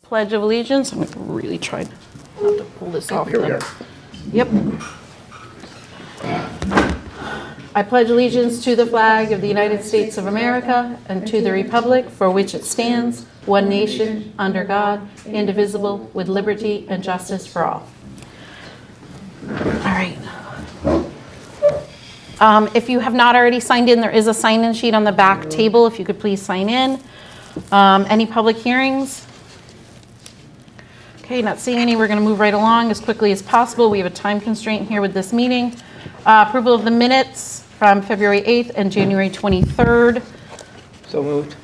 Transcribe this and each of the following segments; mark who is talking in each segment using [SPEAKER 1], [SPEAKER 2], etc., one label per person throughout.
[SPEAKER 1] Pledge of Allegiance. I'm really trying not to pull this off.
[SPEAKER 2] Here we are.
[SPEAKER 1] Yep. I pledge allegiance to the flag of the United States of America and to the republic for which it stands, one nation, under God, indivisible, with liberty and justice for all. All right. If you have not already signed in, there is a sign-in sheet on the back table. If you could please sign in. Any public hearings? Okay, not seeing any. We're going to move right along as quickly as possible. We have a time constraint here with this meeting. Approval of the minutes from February 8th and January 23rd.
[SPEAKER 2] So moved.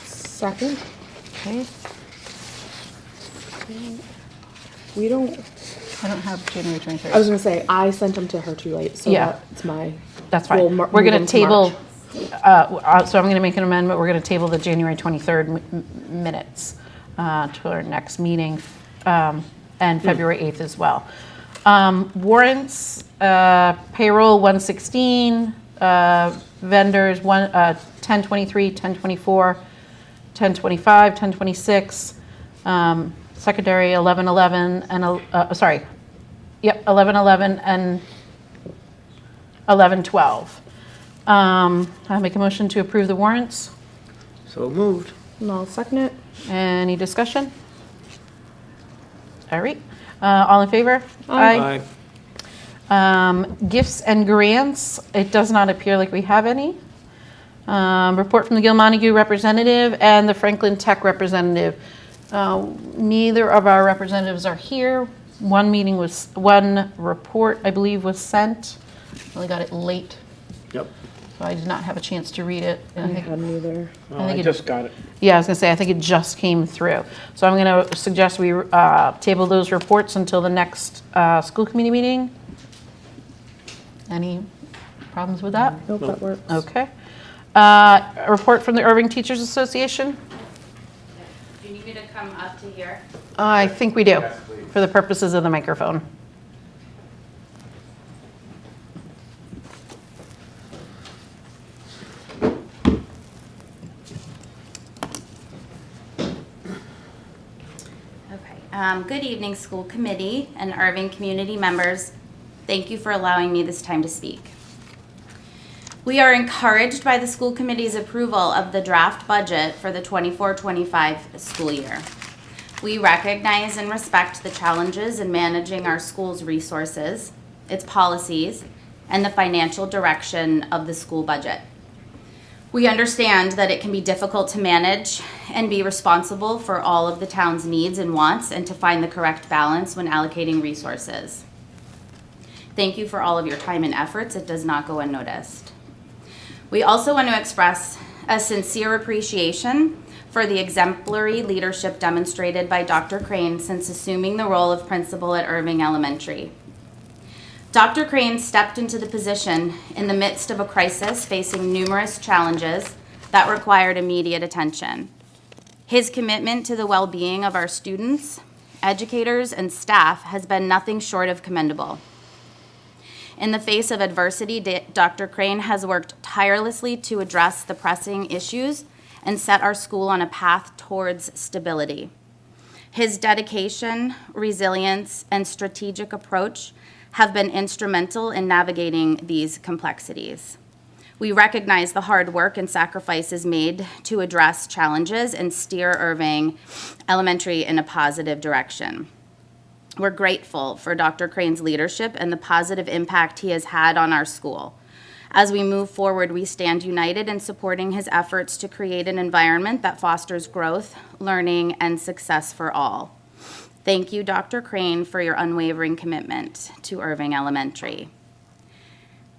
[SPEAKER 3] Second.
[SPEAKER 1] Okay.
[SPEAKER 3] We don't.
[SPEAKER 1] I don't have January 23rd.
[SPEAKER 3] I was gonna say I sent them to her too late, so
[SPEAKER 1] Yeah.
[SPEAKER 3] that's my.
[SPEAKER 1] That's fine.
[SPEAKER 3] We'll
[SPEAKER 1] We're
[SPEAKER 3] move
[SPEAKER 1] going
[SPEAKER 3] them
[SPEAKER 1] to
[SPEAKER 3] to
[SPEAKER 1] table,
[SPEAKER 3] March.
[SPEAKER 1] so I'm going to make an amendment. We're going to table the January 23rd minutes to our next meeting, and February 8th as well. Warrants, payroll 116, vendors 1023, 1024, 1025, 1026, secondary 1111, and 1111 and 1112. I'll make a motion to approve the warrants.
[SPEAKER 2] So moved.
[SPEAKER 3] And I'll second it.
[SPEAKER 1] Any discussion? All right. All in favor?
[SPEAKER 2] Aye.
[SPEAKER 1] Gifts and grants. It does not appear like we have any. Report from the Gil Montague representative and the Franklin Tech representative. Neither of our representatives are here. One report, I believe, was sent. Only got it late,
[SPEAKER 2] Yep.
[SPEAKER 1] so I did not have a chance to read it.
[SPEAKER 3] I hadn't either.
[SPEAKER 2] Oh,
[SPEAKER 1] think
[SPEAKER 2] I
[SPEAKER 1] it-
[SPEAKER 2] just got it.
[SPEAKER 1] Yeah, I was gonna say, I think it just came through. So I'm gonna suggest we table those reports until the next school committee meeting. Any problems with that?
[SPEAKER 3] Nope, that works.
[SPEAKER 1] Okay. A report from the Erving Teachers Association?
[SPEAKER 4] Do you need me to come up to here?
[SPEAKER 1] I think we do, for the purposes of the microphone.
[SPEAKER 4] Okay. Good evening, school committee and Erving community members. Thank you for allowing me this time to speak. We are encouraged by the school committee's approval of the draft budget for the 24-25 school year. We recognize and respect the challenges in managing our school's resources, its policies, and the financial direction of the school budget. We understand that it can be difficult to manage and be responsible for all of the town's needs and wants and to find the correct balance when allocating resources. Thank you for all of your time and efforts. It does not go unnoticed. We also want to express a sincere appreciation for the exemplary leadership demonstrated by Dr. Crane since assuming the role of principal at Erving Elementary. Dr. Crane stepped into the position in the midst of a crisis facing numerous challenges that required immediate attention. His commitment to the well-being of our students, educators, and staff has been nothing short of commendable. In the face of adversity, Dr. Crane has worked tirelessly to address the pressing issues and set our school on a path towards stability. His dedication, resilience, and strategic approach have been instrumental in navigating these complexities. We recognize the hard work and sacrifices made to address challenges and steer Erving Elementary in a positive direction. We're grateful for Dr. Crane's leadership and the positive impact he has had on our school. As we move forward, we stand united in supporting his efforts to create an environment that fosters growth, learning, and success for all. Thank you, Dr. Crane, for your unwavering commitment to Erving Elementary.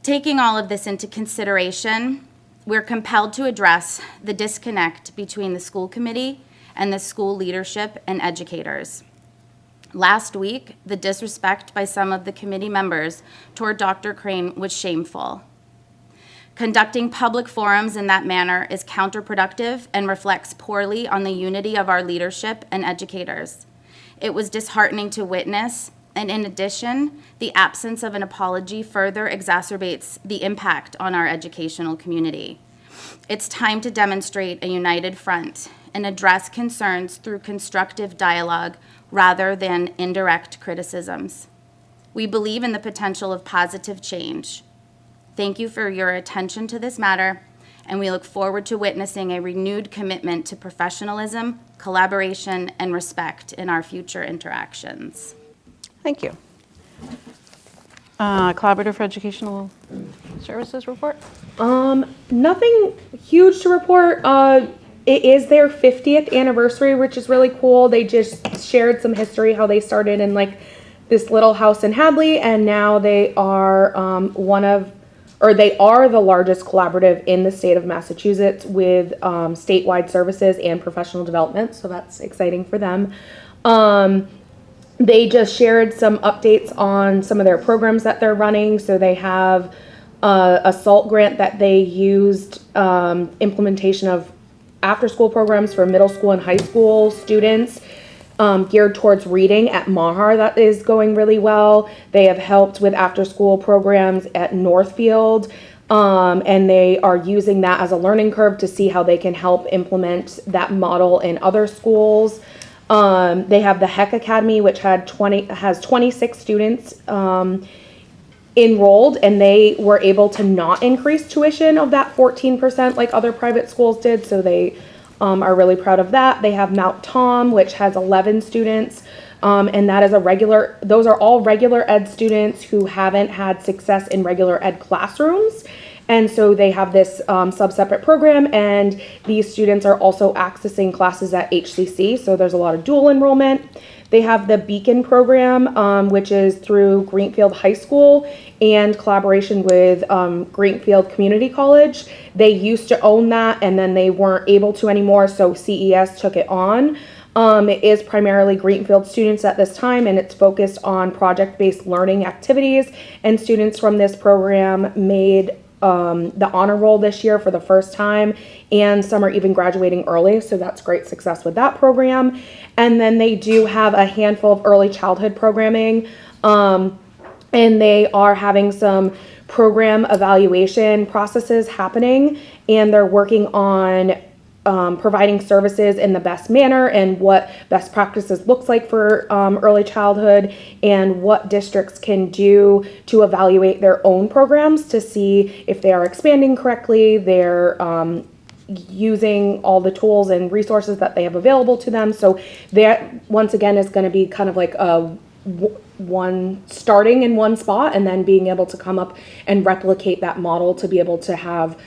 [SPEAKER 4] Taking all of this into consideration, we're compelled to address the disconnect between the school committee and the school leadership and educators. Last week, the disrespect by some of the committee members toward Dr. Crane was shameful. Conducting public forums in that manner is counterproductive and reflects poorly on the unity of our leadership and educators. It was disheartening to witness And in addition, the absence of an apology further exacerbates the impact on our educational community. It's time to demonstrate a united front and address concerns through constructive dialogue rather than indirect criticisms. We believe in the potential of positive change. Thank you for your attention to this matter, and we look forward to witnessing a renewed commitment to professionalism, collaboration, and respect in our future interactions.
[SPEAKER 1] Thank you. Collaborative for Educational Services report?
[SPEAKER 3] Nothing huge to report. It is their 50th anniversary, which is really cool. They just shared some history, how they started in like this little house in Hadley, and now they are they are the largest collaborative in the state of Massachusetts with statewide services and professional development. So that's exciting for them. They just shared some updates on some of their programs that they're running. So they have a SALT grant that they used, implementation of after-school programs for middle school and high school students, geared towards reading at Mahar. That is going really well. They have helped with after-school programs at Northfield, and they are using that as a learning curve to see how they can help implement that model in other schools. They have the Heck Academy, which has 26 students enrolled, and they were able to not increase tuition of that 14% like other private schools did, so they are really proud of that. They have Mount Tom, which has 11 students, and that is those are all regular ed students who haven't had success in regular ed classrooms. And so they have this sub-separate program, and these students are also accessing classes at HCC, so there's a lot of dual enrollment. They have the Beacon program, which is through Greenfield High School and collaboration with Greenfield Community College. They used to own that, and then they weren't able to anymore, so CES took it on. It is primarily Greenfield students at this time, and it's focused on project-based learning activities, and students from this program made the honor roll this year for the first time, and some are even graduating early, so that's great success with that program. And then they do have a handful of early childhood programming, and they are having some program evaluation processes happening, and they're working on providing services in the best manner and what best practices looks like for early childhood, and what districts can do to evaluate their own programs to see if they are expanding correctly, they're using all the tools and resources that they have available to them. So that, once again, is going to be kind of like one starting in one spot and then being able to come up and replicate that model to be able to have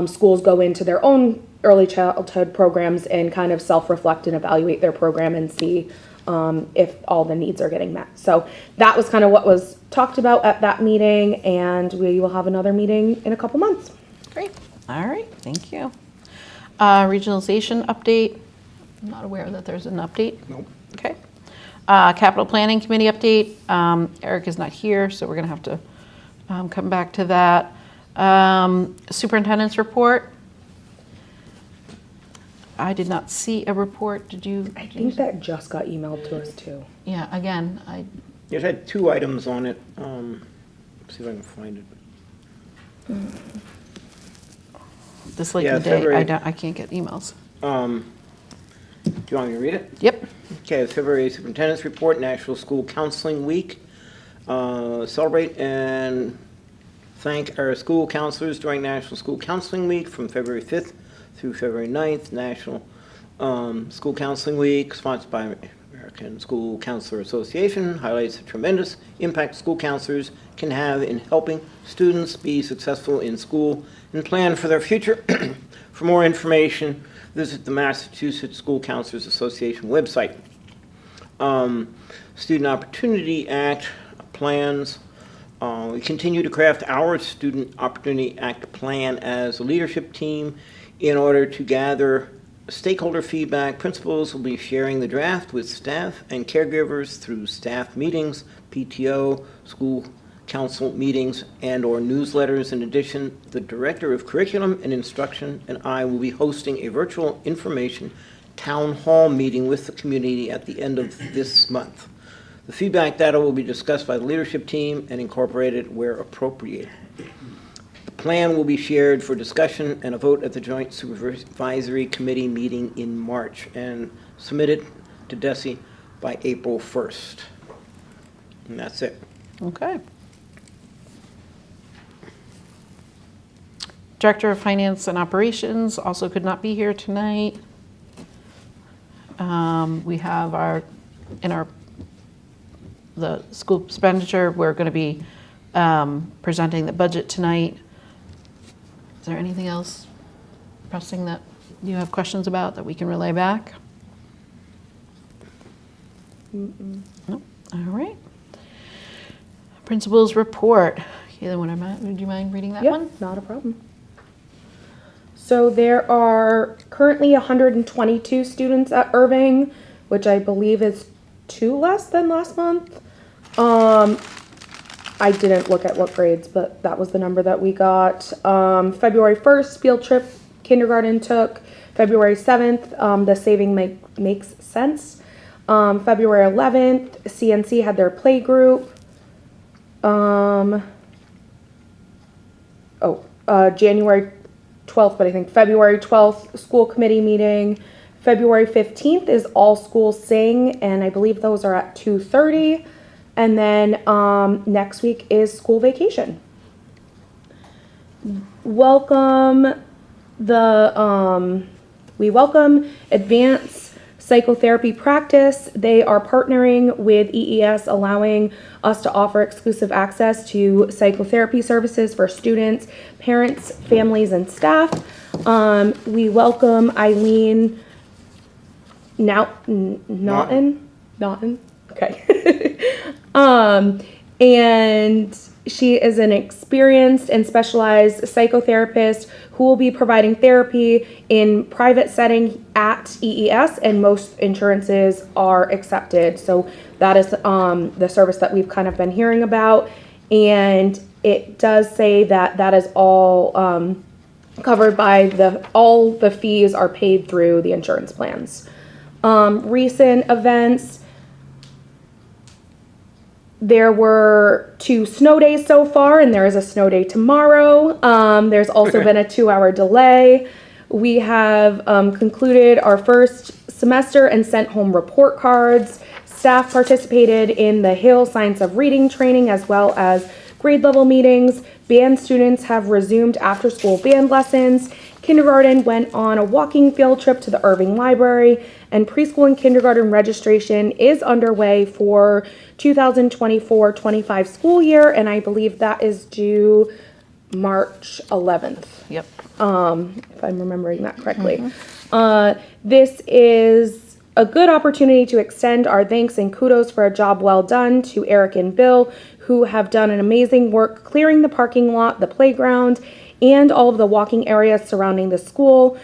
[SPEAKER 3] schools go into their own early childhood programs and kind of self-reflect and evaluate their program and see if all the needs are getting met. So that was kind of what was talked about at that meeting, and we will have another meeting in a couple months.
[SPEAKER 1] Great. All right. Thank you. Regionalization update. I'm not aware that there's an update.
[SPEAKER 2] Nope.
[SPEAKER 1] Okay. Capital Planning Committee update. Eric is not here, so we're going to have to come back to that. Superintendent's report. I did not see a report. Did you?
[SPEAKER 3] I think that just got emailed to us too.
[SPEAKER 1] Yeah, again, I,
[SPEAKER 2] It had 2 items on it. See if I can find it.
[SPEAKER 1] this late
[SPEAKER 2] Yeah,
[SPEAKER 1] in the day,
[SPEAKER 2] February.
[SPEAKER 1] I can't get emails.
[SPEAKER 2] Do you want me to read it?
[SPEAKER 1] Yep.
[SPEAKER 2] Okay, February Superintendent's Report, National School Counseling Week. Celebrate and thank our school counselors during National School Counseling Week from February 5th through February 9th. National School Counseling Week, sponsored by American School Counselor Association, highlights the tremendous impact school counselors can have in helping students be successful in school and plan for their future. For more information, visit the Massachusetts School Counselors Association website. Student Opportunity Act plans. We continue to craft our Student Opportunity Act plan as a leadership team in order to gather stakeholder feedback. Principals will be sharing the draft with staff and caregivers through staff meetings, PTO, school council meetings, and/or newsletters. In addition, the Director of Curriculum and Instruction and I will be hosting a virtual information town hall meeting with the community at the end of this month. The feedback data will be discussed by the leadership team and incorporated where appropriate. The plan will be shared for discussion and a vote at the Joint Supervisory Committee meeting in March and submitted to DESI by April 1st. And that's it.
[SPEAKER 1] Okay. Director of Finance and Operations also could not be here tonight. We have the school expenditure, we're going to be presenting the budget tonight. Is there anything else pressing that you have questions about that we can relay back? No? All right. Principal's report. Caitlin, would you mind reading that
[SPEAKER 3] Yeah,
[SPEAKER 1] one?
[SPEAKER 3] not a problem. So there are currently 122 students at Erving, which I believe is 2 less than last month. I didn't look at what grades, but that was the number that we got. February 1st, field trip kindergarten took. February 7th, the Saving Makes Sense. February 11th, CNC had their play group. January 12th, but I think February 12th, school committee meeting. February 15th is all schools sing, and I believe those are at 2:30. And then next week is school vacation. We welcome Advanced Psychotherapy Practice. They are partnering with EES, allowing us to offer exclusive access to psychotherapy services for students, parents, families, and staff. We welcome Eileen Naughton. Okay. And she is an experienced and specialized psychotherapist who will be providing therapy in private setting at EES, and most insurances are accepted. So that is the service that we've kind of been hearing about. And it does say that that is all covered by all the fees are paid through the insurance plans. Recent events. There were 2 snow days so far, and there is a snow day tomorrow. There's also been a 2-hour delay. We have concluded our first semester and sent home report cards. Staff participated in the Hill Science of Reading training as well as grade level meetings. Band students have resumed after-school band lessons. Kindergarten went on a walking field trip to the Erving Library, and preschool and kindergarten registration is underway for 2024-25 school year, and I believe that is due March 11th.
[SPEAKER 1] Yep.
[SPEAKER 3] If I'm remembering that correctly. This is a good opportunity to extend our thanks and kudos for a job well done to Eric and Bill, who have done an amazing work clearing the parking lot, the playground, and all of the walking areas surrounding the school.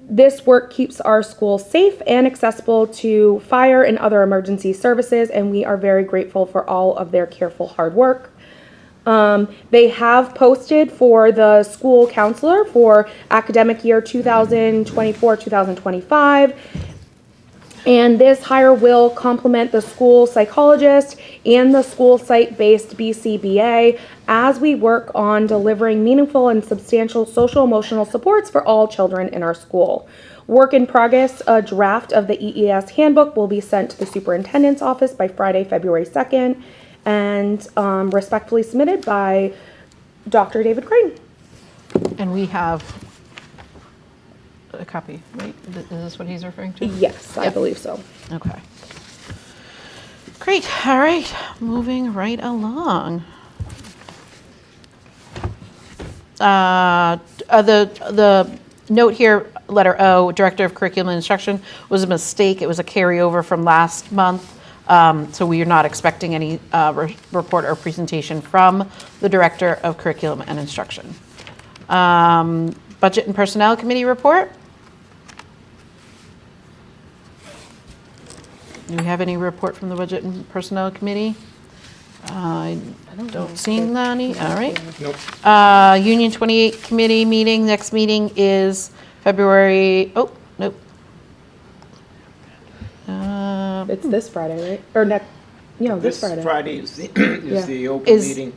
[SPEAKER 3] This work keeps our school safe and accessible to fire and other emergency services, and we are very grateful for all of their careful hard work. They have posted for the school counselor for academic year 2024-2025. And this hire will complement the school psychologist and the school site-based BCBA as we work on delivering meaningful and substantial social emotional supports for all children in our school. Work in progress, a draft of the EES handbook will be sent to the superintendent's office by Friday, February 2nd, and respectfully submitted by Dr. David Crane.
[SPEAKER 1] And we have a copy, right? Is this what he's referring to?
[SPEAKER 3] Yes, I
[SPEAKER 1] Yep.
[SPEAKER 3] believe so.
[SPEAKER 1] Okay. Great. All right. Moving right along. The note here, letter O, Director of Curriculum and Instruction, was a mistake. It was a carryover from last month. So we are not expecting any report or presentation from the Director of Curriculum and Instruction. Budget and Personnel Committee report. Do we have any report from the Budget and Personnel Committee? I don't see any. All right.
[SPEAKER 2] Nope.
[SPEAKER 1] Union 28 Committee meeting. Next meeting is February. Oh, nope.
[SPEAKER 3] It's this Friday, right? Or next? Yeah, this
[SPEAKER 2] This
[SPEAKER 3] Friday.
[SPEAKER 2] Friday is the,
[SPEAKER 3] Yeah.
[SPEAKER 2] is the open
[SPEAKER 1] Is-
[SPEAKER 2] meeting.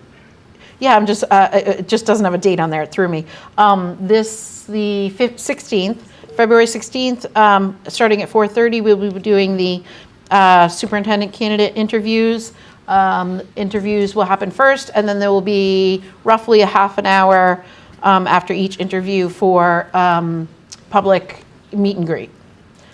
[SPEAKER 1] Yeah, I'm just, it just doesn't have a date on there, it threw me. The 16th, February 16th, starting at 4:30, we'll be doing the superintendent candidate interviews. Interviews will happen first, and then there will be roughly a half an hour after each interview for public meet and greet.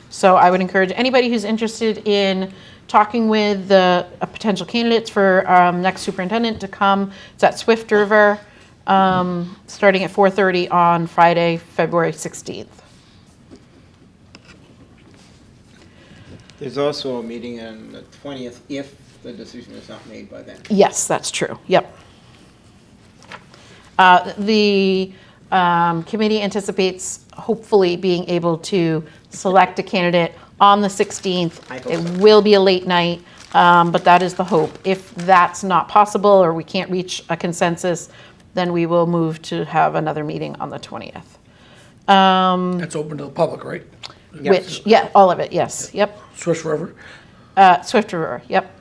[SPEAKER 1] So I would encourage anybody who's interested in talking with a potential candidates for next superintendent to come. It's at Swift River, starting at 4:30 on Friday, February 16th.
[SPEAKER 2] There's also a meeting on the 20th if the decision is not made by then.
[SPEAKER 1] Yes, that's true. Yep. The committee anticipates hopefully being able to select a candidate on the 16th.
[SPEAKER 2] I hope
[SPEAKER 1] It
[SPEAKER 2] so.
[SPEAKER 1] will be a late night, but that is the hope. If that's not possible or we can't reach a consensus, then we will move to have another meeting on the 20th.
[SPEAKER 5] That's open to the public, right?
[SPEAKER 1] Which, yeah, all of it, yes, yep.
[SPEAKER 5] Swiss River.
[SPEAKER 1] Swift River, yep.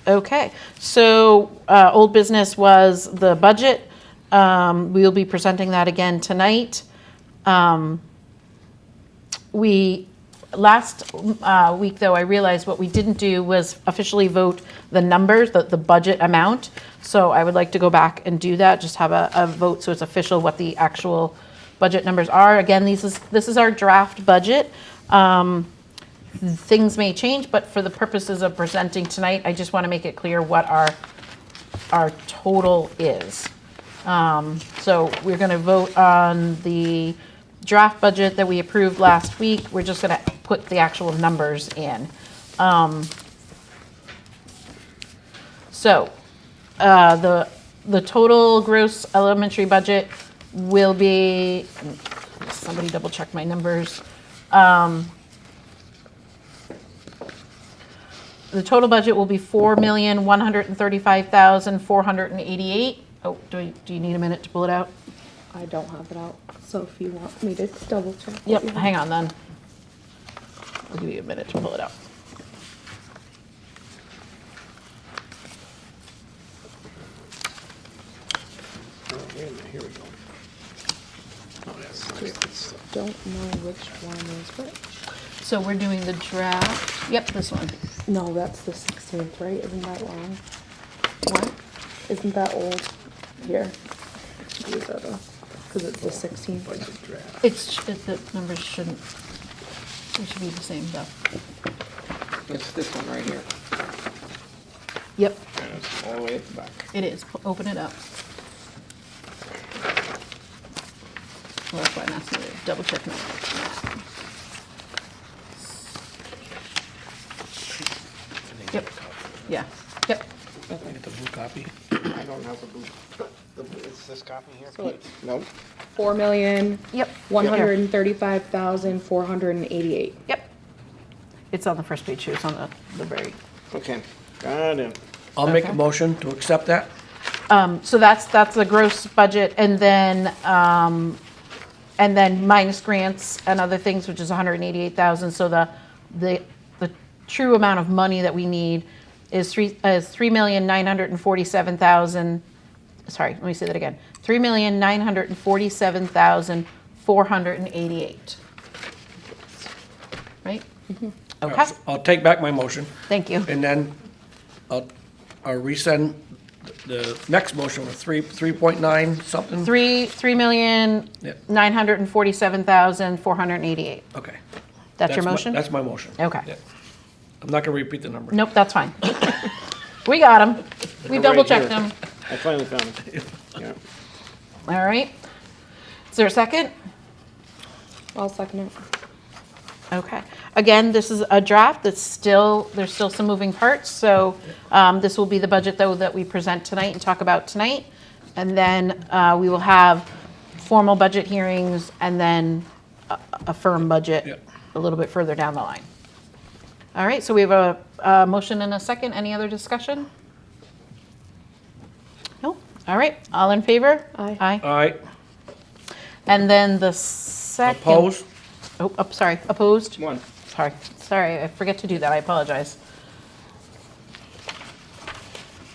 [SPEAKER 1] Okay, so old business was the budget. We will be presenting that again tonight. Last week, though, I realized what we didn't do was officially vote the numbers, the budget amount. So I would like to go back and do that, just have a vote so it's official what the actual budget numbers are. Again, this is our draft budget. Things may change, but for the purposes of presenting tonight, I just want to make it clear what our total is. So we're going to vote on the draft budget that we approved last week. We're just going to put the actual numbers in. So the total gross elementary budget will be, somebody double check my numbers. The total budget will be $4,135,488. Oh, do you need a minute to pull it out?
[SPEAKER 3] I don't have it out, so if you want me to double check. what
[SPEAKER 1] Yep,
[SPEAKER 3] you have.
[SPEAKER 1] hang on then. I'll give you a minute to pull it out.
[SPEAKER 2] Oh, wait a minute, here we go. Oh, that's not it. It's,
[SPEAKER 3] Don't know which one is which.
[SPEAKER 1] So we're doing the draft. Yep, this one.
[SPEAKER 3] No, that's the 16th, right? Isn't that wrong? What? Isn't that old? Here. These are the, because it's the 16th.
[SPEAKER 2] budget draft.
[SPEAKER 1] The numbers shouldn't, they should be the same though.
[SPEAKER 2] It's this one right here.
[SPEAKER 1] Yep,
[SPEAKER 2] And it's all the way at the back.
[SPEAKER 1] it is. Open it up. Well, that's why I'm asking you to double check my. Yep, yeah, yep.
[SPEAKER 5] Get the blue copy.
[SPEAKER 2] I don't have a blue. It's this copy here.
[SPEAKER 3] So it's-
[SPEAKER 2] Nope.
[SPEAKER 3] 4,000,000.
[SPEAKER 1] Yep.
[SPEAKER 3] 135,488.
[SPEAKER 1] Yep. It's on the first page too, it's on the very.
[SPEAKER 2] Okay, got it.
[SPEAKER 5] I'll make
[SPEAKER 1] Okay.
[SPEAKER 5] a motion to accept that.
[SPEAKER 1] So that's the gross budget, and then minus grants and other things, which is 188,000. So the true amount of money that we need is 3,947,000. Sorry, let me say that again. 3,947,488. Right? Okay.
[SPEAKER 5] I'll take back my motion,
[SPEAKER 1] Thank you.
[SPEAKER 5] and then I'll resend the next motion with 3.9 something.
[SPEAKER 1] 3,947,488.
[SPEAKER 5] Okay.
[SPEAKER 1] That's your motion?
[SPEAKER 5] That's my motion.
[SPEAKER 1] Okay.
[SPEAKER 5] Yeah. I'm not gonna repeat the number.
[SPEAKER 1] Nope, that's fine. We got them. We
[SPEAKER 2] They're
[SPEAKER 1] double
[SPEAKER 2] right
[SPEAKER 1] checked
[SPEAKER 2] here.
[SPEAKER 1] them.
[SPEAKER 2] I finally found it. Yeah.
[SPEAKER 1] All right. Is there a second?
[SPEAKER 3] I'll second it.
[SPEAKER 1] Okay. Again, this is a draft that's there's still some moving parts. So this will be the budget though that we present tonight and talk about tonight. And then we will have formal budget hearings and then a firm budget
[SPEAKER 5] Yep.
[SPEAKER 1] a little bit further down the line. All right, so we have a motion and a second. Any other discussion? No? All right, all in favor?
[SPEAKER 3] Aye.
[SPEAKER 1] Aye.
[SPEAKER 5] All right,
[SPEAKER 1] And then the second.
[SPEAKER 5] opposed?
[SPEAKER 1] Sorry, opposed?
[SPEAKER 2] 1.
[SPEAKER 1] Sorry, I forget to do that, I apologize.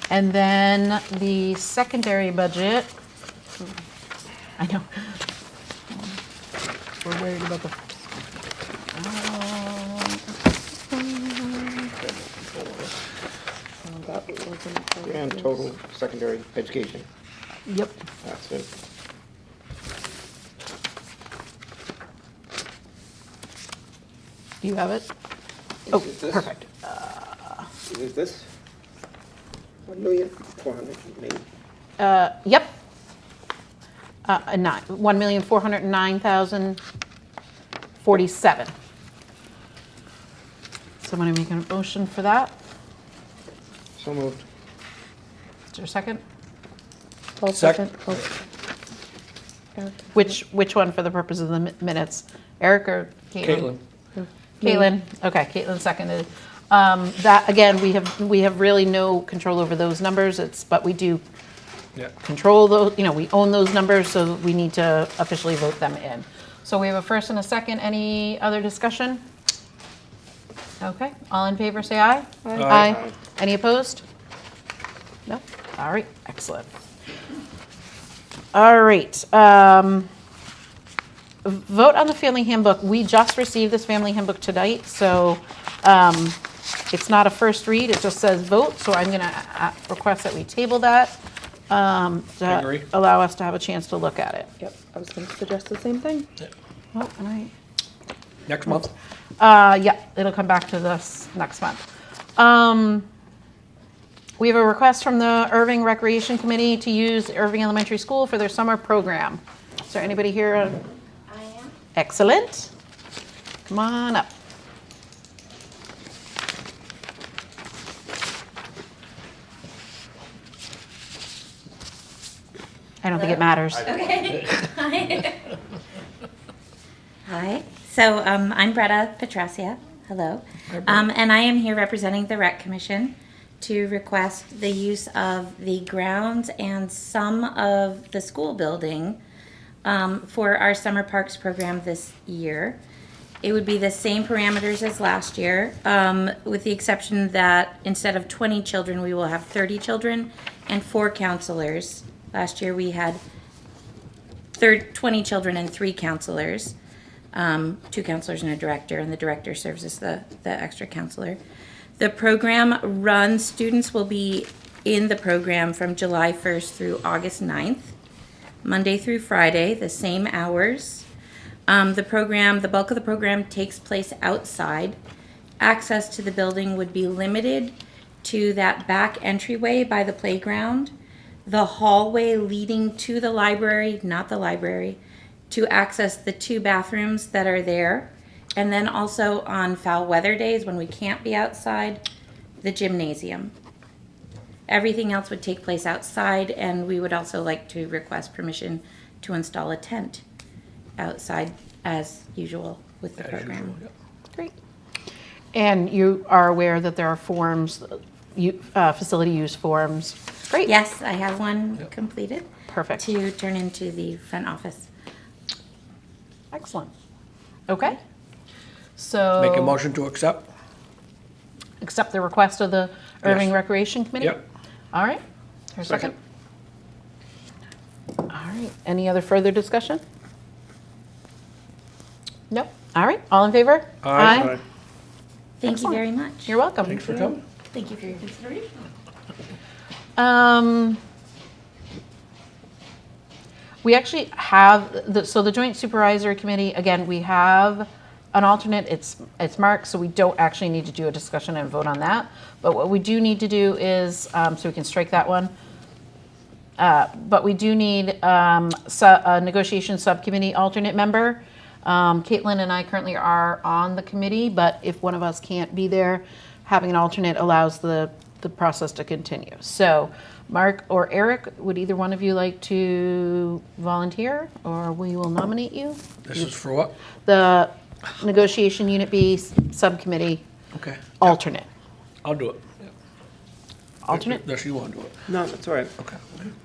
[SPEAKER 1] And then the secondary budget, I know. We're worried about the.
[SPEAKER 2] And total secondary education.
[SPEAKER 1] Yep,
[SPEAKER 2] That's it.
[SPEAKER 1] do you have it? Oh,
[SPEAKER 2] Is this-
[SPEAKER 1] perfect.
[SPEAKER 2] Is this 1,400,000?
[SPEAKER 1] Yep. 1,409,047. Someone making a motion for that?
[SPEAKER 2] So moved.
[SPEAKER 1] Is there a second?
[SPEAKER 3] I'll
[SPEAKER 5] Second.
[SPEAKER 3] Oh.
[SPEAKER 1] Which one for the purpose of the minutes? Eric or
[SPEAKER 5] Caitlin.
[SPEAKER 1] Caitlin, okay, Caitlin seconded. That, again, we have really no control over those numbers, but we do
[SPEAKER 5] Yeah.
[SPEAKER 1] control those, we own those numbers, so we need to officially vote them in. So we have a first and a second. Any other discussion? Okay, all in favor, say aye.
[SPEAKER 5] Aye.
[SPEAKER 1] Any opposed? No? All right, excellent. All right, vote on the family handbook. We just received this family handbook tonight, so it's not a first read, it just says vote, so I'm gonna request that we table that.
[SPEAKER 5] Agree.
[SPEAKER 1] To allow us to have a chance to look at it.
[SPEAKER 3] Yep, I was gonna suggest the same thing.
[SPEAKER 1] Oh, and I.
[SPEAKER 5] Next month?
[SPEAKER 1] Yeah, it'll come back to this next month. We have a request from the Erving Recreation Committee to use Erving Elementary School for their summer program. Is there anybody here?
[SPEAKER 4] I am.
[SPEAKER 1] Excellent. Come on up. I don't think it matters.
[SPEAKER 4] Okay. Hi. So I'm Bretta Petrasia. Hello. And I am here representing the Rec Commission to request the use of the grounds and some of the school building for our summer parks program this year. It would be the same parameters as last year, with the exception that instead of 20 children, we will have 30 children and 4 counselors. Last year we had 20 children and 3 counselors, 2 counselors and a director, and the director serves as the extra counselor. The program runs, students will be in the program from July 1st through August 9th, Monday through Friday, the same hours. The bulk of the program takes place outside. Access to the building would be limited to that back entryway by the playground, the hallway leading to the library, not the library, to access the 2 bathrooms that are there, and then also on foul weather days when we can't be outside, the gymnasium. Everything else would take place outside, and we would also like to request permission to install a tent outside as usual with the
[SPEAKER 5] As
[SPEAKER 4] program.
[SPEAKER 5] usual, yeah.
[SPEAKER 1] Great. And you are aware that there are forms, facility use forms. Great.
[SPEAKER 4] Yes, I have one completed.
[SPEAKER 1] Perfect.
[SPEAKER 4] To turn into the front office.
[SPEAKER 1] Excellent. Okay. So.
[SPEAKER 5] Make a motion to accept?
[SPEAKER 1] Accept the request of the Erving
[SPEAKER 5] Yes.
[SPEAKER 1] Recreation Committee?
[SPEAKER 5] Yep.
[SPEAKER 1] All right. Is there a second? All right. Any other further discussion? Nope. All right. All in favor?
[SPEAKER 5] Aye.
[SPEAKER 4] Thank
[SPEAKER 1] Excellent.
[SPEAKER 4] you very much.
[SPEAKER 1] You're welcome.
[SPEAKER 5] Thanks for coming.
[SPEAKER 4] Thank you for your consideration.
[SPEAKER 1] We actually have, so the Joint Supervisory Committee, again, we have an alternate, it's Mark, so we don't actually need to do a discussion and vote on that. But what we do need to do is, so we can strike that one. But we do need a negotiation subcommittee alternate member. Caitlin and I currently are on the committee, but if one of us can't be there, having an alternate allows the process to continue. So Mark or Eric, would either one of you like to volunteer, or we will nominate you?
[SPEAKER 5] This is for what?
[SPEAKER 1] The negotiation unit B subcommittee
[SPEAKER 5] Okay.
[SPEAKER 1] alternate.
[SPEAKER 5] I'll do it.
[SPEAKER 1] Alternate?
[SPEAKER 5] Does she want to do it?
[SPEAKER 2] No, that's all right.
[SPEAKER 5] Okay.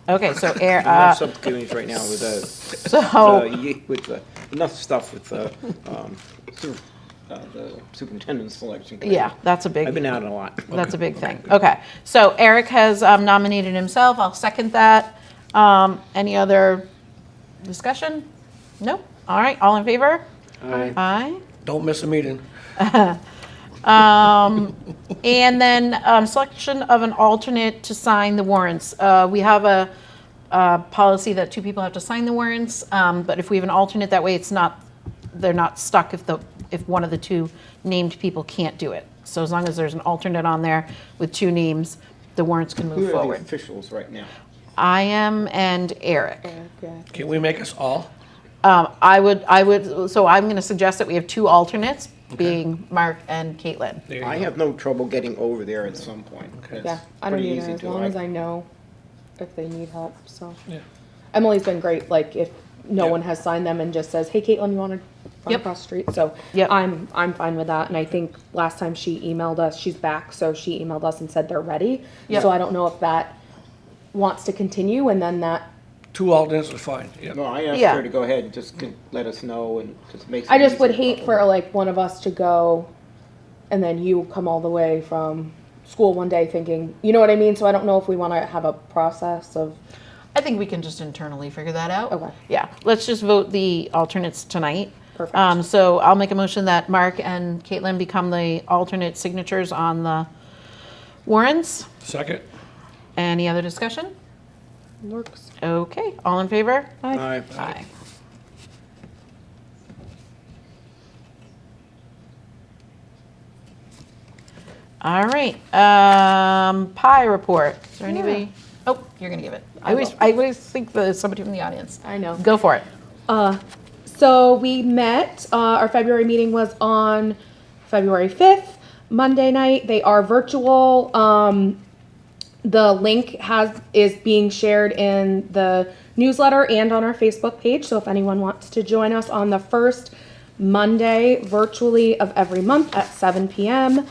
[SPEAKER 1] Okay, so
[SPEAKER 2] Enough subcommittees right now with enough stuff with the superintendent selection committee.
[SPEAKER 1] yeah, that's a
[SPEAKER 2] I've
[SPEAKER 1] big,
[SPEAKER 2] been out a lot.
[SPEAKER 1] that's a big thing. Okay, so Eric has nominated himself. I'll second that. Any other discussion? Nope. All right, all in favor?
[SPEAKER 2] Aye.
[SPEAKER 1] Aye.
[SPEAKER 5] Don't miss a meeting.
[SPEAKER 1] And then selection of an alternate to sign the warrants. We have a policy that 2 people have to sign the warrants, but if we have an alternate, that way it's not, they're not stuck if one of the 2 named people can't do it. So as long as there's an alternate on there with 2 names, the warrants can
[SPEAKER 2] Who
[SPEAKER 1] move
[SPEAKER 2] are the
[SPEAKER 1] forward.
[SPEAKER 2] officials right now?
[SPEAKER 1] I am and Eric.
[SPEAKER 5] Can we make us all?
[SPEAKER 1] I would, so I'm going to suggest that we have 2 alternates, being Mark and Caitlin.
[SPEAKER 5] There you
[SPEAKER 2] I
[SPEAKER 5] go.
[SPEAKER 2] have no trouble getting over there at some point. It's
[SPEAKER 3] Yeah, I don't
[SPEAKER 2] pretty
[SPEAKER 3] either,
[SPEAKER 2] easy
[SPEAKER 3] as
[SPEAKER 2] to,
[SPEAKER 3] long
[SPEAKER 2] like-
[SPEAKER 3] as I know if they need help, so.
[SPEAKER 5] Yeah.
[SPEAKER 3] Emily's been great, like, if no
[SPEAKER 5] Yeah.
[SPEAKER 3] one has signed them and just says, hey, Caitlin, you wanna run
[SPEAKER 1] Yep.
[SPEAKER 3] across the street? So,
[SPEAKER 1] Yep.
[SPEAKER 3] I'm fine with that, and I think last time she emailed us, she's back, so she emailed us and said they're ready.
[SPEAKER 1] Yep.
[SPEAKER 3] So I don't know if that wants to continue, and then that,
[SPEAKER 5] 2 alternates is fine, yeah.
[SPEAKER 2] No, I asked
[SPEAKER 1] Yeah.
[SPEAKER 2] her to go ahead and just let us know and just make it
[SPEAKER 3] I just would
[SPEAKER 2] easier.
[SPEAKER 3] hate for like one of us to go, and then you come all the way from school one day thinking, you know what I mean? So I don't know if we wanna have a process of,
[SPEAKER 1] I think we can just internally figure that out.
[SPEAKER 3] Okay.
[SPEAKER 1] Yeah, let's just vote the alternates tonight.
[SPEAKER 3] Perfect.
[SPEAKER 1] So I'll make a motion that Mark and Caitlin become the alternate signatures on the warrants.
[SPEAKER 5] Second?
[SPEAKER 1] Any other discussion?
[SPEAKER 3] works.
[SPEAKER 1] Okay, all in favor?
[SPEAKER 2] Aye.
[SPEAKER 1] Aye. All right, pie report. Is there anybody? Oh, you're gonna give it. I always think there's somebody from the audience.
[SPEAKER 3] I know.
[SPEAKER 1] Go for it.
[SPEAKER 3] So we met, our February meeting was on February 5th, Monday night. They are virtual. The link is being shared in the newsletter and on our Facebook page. So if anyone wants to join us on the first Monday virtually of every month at 7 p.m.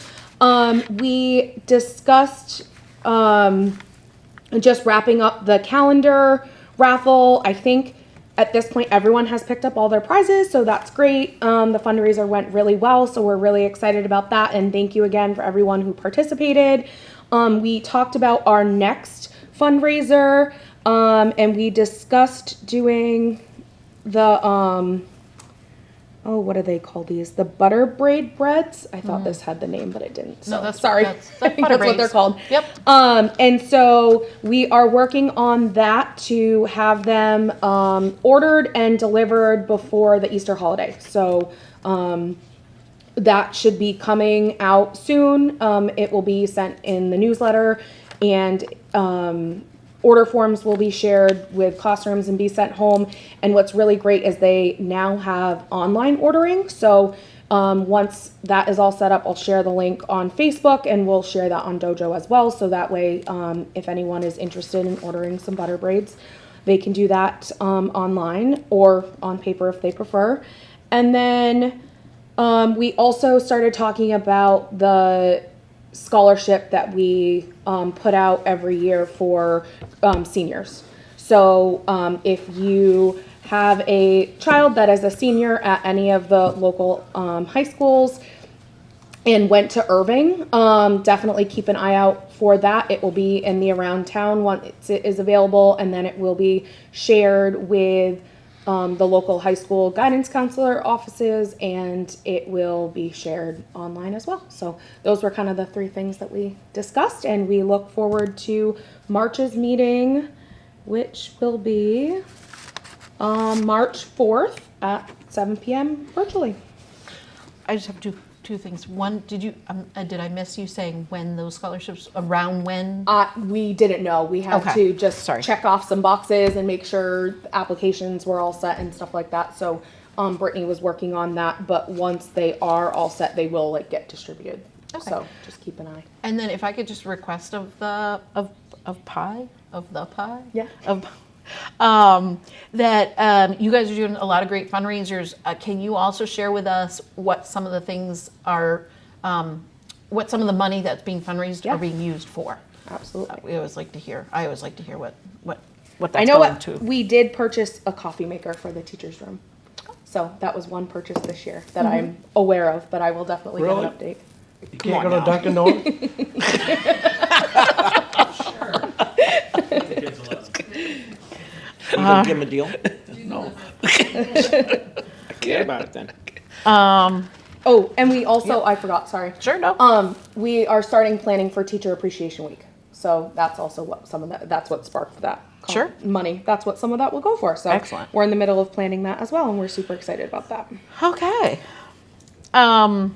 [SPEAKER 3] We discussed just wrapping up the calendar raffle. I think at this point everyone has picked up all their prizes, so that's great. The fundraiser went really well, so we're really excited about that, and thank you again for everyone who participated. We talked about our next fundraiser, and we discussed doing the what do they call these? The butter braid breads. I thought this had the name, but it didn't. So
[SPEAKER 1] No, that's-
[SPEAKER 3] sorry.
[SPEAKER 1] that's
[SPEAKER 3] I think
[SPEAKER 1] butter
[SPEAKER 3] that's what they're
[SPEAKER 1] braids.
[SPEAKER 3] called.
[SPEAKER 1] Yep.
[SPEAKER 3] And so we are working on that to have them ordered and delivered before the Easter holiday. So that should be coming out soon. It will be sent in the newsletter, and order forms will be shared with classrooms and be sent home. And what's really great is they now have online ordering. So once that is all set up, I'll share the link on Facebook, and we'll share that on Dojo as well. So that way, if anyone is interested in ordering some butter braids, they can do that online or on paper if they prefer. And then we also started talking about the scholarship that we put out every year for seniors. So if you have a child that is a senior at any of the local high schools and went to Erving, definitely keep an eye out for that. It will be in the Around Town once it is available, and then it will be shared with the local high school guidance counselor offices, and it will be shared online as well. So those were kind of the 3 things that we discussed, and we look forward to March's meeting, which will be March 4th at 7 p.m. virtually.
[SPEAKER 1] I just have two things. One, did I miss you saying when those scholarships, around when?
[SPEAKER 3] We didn't know. We had
[SPEAKER 1] Okay.
[SPEAKER 3] to just
[SPEAKER 1] Sorry.
[SPEAKER 3] check off some boxes and make sure the applications were all set and stuff like that. So Brittany was working on that, but once they are all set, they will get distributed.
[SPEAKER 1] Okay.
[SPEAKER 3] So just keep an eye.
[SPEAKER 1] And then if I could just request of the pie.
[SPEAKER 3] Yeah.
[SPEAKER 1] That you guys are doing a lot of great fundraisers. Can you also share with us what some of the things are, what some of the money that's being fundraised
[SPEAKER 3] Yeah.
[SPEAKER 1] are being used for?
[SPEAKER 3] Absolutely.
[SPEAKER 1] I always like to hear what
[SPEAKER 3] I
[SPEAKER 1] that's
[SPEAKER 3] know
[SPEAKER 1] going
[SPEAKER 3] what,
[SPEAKER 1] to.
[SPEAKER 3] we did purchase a coffee maker for the teacher's room. So that was one purchase this year that I'm aware of, but I will definitely give
[SPEAKER 5] Really?
[SPEAKER 3] an update.
[SPEAKER 5] You can't go
[SPEAKER 2] on
[SPEAKER 5] to
[SPEAKER 2] now.
[SPEAKER 5] Dunkin' Donuts?
[SPEAKER 2] You gonna give him a deal?
[SPEAKER 5] No.
[SPEAKER 2] Forget about it then.
[SPEAKER 3] Oh, and we also, I forgot, sorry.
[SPEAKER 1] Sure, no.
[SPEAKER 3] We are starting planning for Teacher Appreciation Week. So that's also what some of that, that's what sparked that
[SPEAKER 1] Sure.
[SPEAKER 3] money. That's what some of that will go for. So
[SPEAKER 1] Excellent.
[SPEAKER 3] we're in the middle of planning that as well, and we're super excited about that.
[SPEAKER 1] Okay. All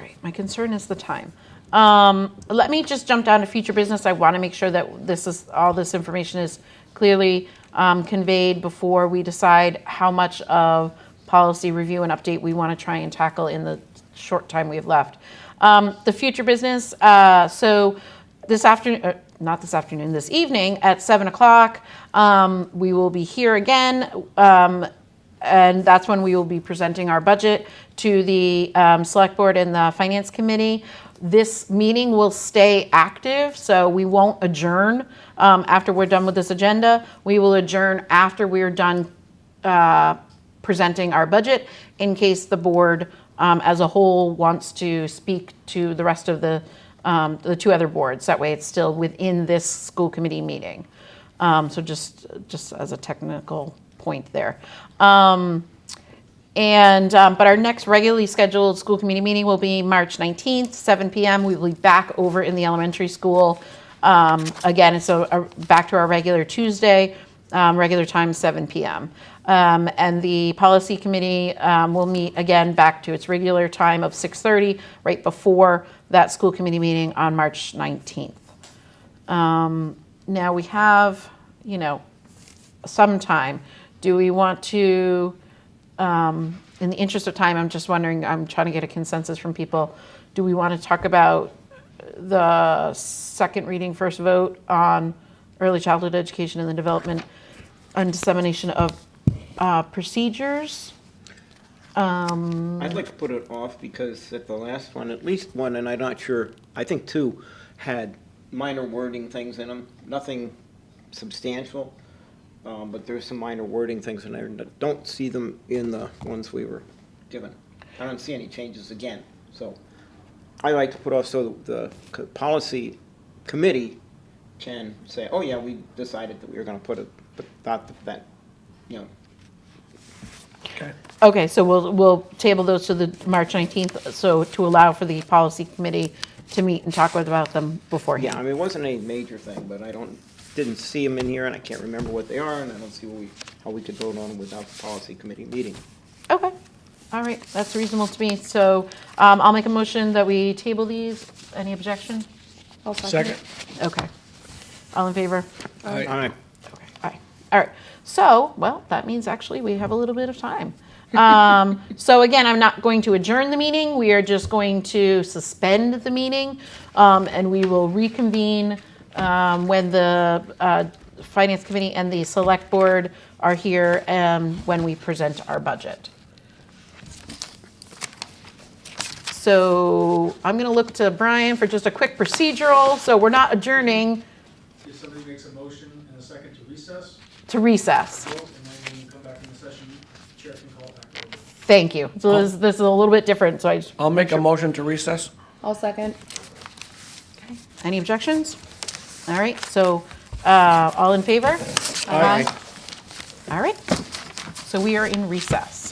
[SPEAKER 1] right, my concern is the time. Let me just jump down to future business. I want to make sure that all this information is clearly conveyed before we decide how much of policy review and update we want to try and tackle in the short time we have left. The future business, so this afternoon, not this afternoon, this evening at 7 o'clock, we will be here again, and that's when we will be presenting our budget to the Select Board and the Finance Committee. This meeting will stay active, so we won't adjourn after we're done with this agenda. We will adjourn after we're done presenting our budget in case the board as a whole wants to speak to the rest of the two other boards. That way it's still within this school committee meeting. So just as a technical point there. But our next regularly scheduled school committee meeting will be March 19th, 7 p.m. We will be back over in the elementary school. Again, so back to our regular Tuesday, regular time, 7 p.m. And the policy committee will meet again back to its regular time of 6:30, right before that school committee meeting on March 19th. Now we have, some time. Do we want to, in the interest of time, I'm just wondering, I'm trying to get a consensus from people. Do we want to talk about the second reading, first vote on early childhood education and the development and dissemination of procedures?
[SPEAKER 2] I'd like to put it off because at the last one, at least one, and I'm not sure, I think two, had minor wording things in them, nothing substantial, but there's some minor wording things in there, and I don't see them in the ones we were given. I don't see any changes again, so I like to put off so the policy committee can say, oh yeah, we decided that we were gonna put that,
[SPEAKER 5] Okay.
[SPEAKER 1] Okay, so we'll table those to the March 19th, so to allow for the policy committee to meet and talk about them beforehand.
[SPEAKER 2] Yeah, I mean, it wasn't a major thing, but didn't see them in here, and I can't remember what they are, and I don't see how we could vote on them without the policy committee meeting.
[SPEAKER 1] Okay, all right, that's reasonable to me. So I'll make a motion that we table these. Any objection?
[SPEAKER 3] I'll
[SPEAKER 5] Second.
[SPEAKER 1] Okay. All in favor?
[SPEAKER 5] Aye.
[SPEAKER 2] All right.
[SPEAKER 1] Okay, aye. All right. So, well, that means actually we have a little bit of time. So again, I'm not going to adjourn the meeting. We are just going to suspend the meeting, and we will reconvene when the Finance Committee and the Select Board are here when we present our budget. So I'm going to look to Brian for just a quick procedural. So we're not adjourning
[SPEAKER 6] If somebody makes a motion and a second to recess,
[SPEAKER 1] to recess.
[SPEAKER 6] vote, and then when you come back in the session, chair can call it back over.
[SPEAKER 1] Thank you. So this is a little bit different, so I just.
[SPEAKER 5] I'll make a motion to recess.
[SPEAKER 3] I'll second.
[SPEAKER 1] Okay. Any objections? All right, so all in favor?
[SPEAKER 5] Aye.
[SPEAKER 1] All right, so we are in recess.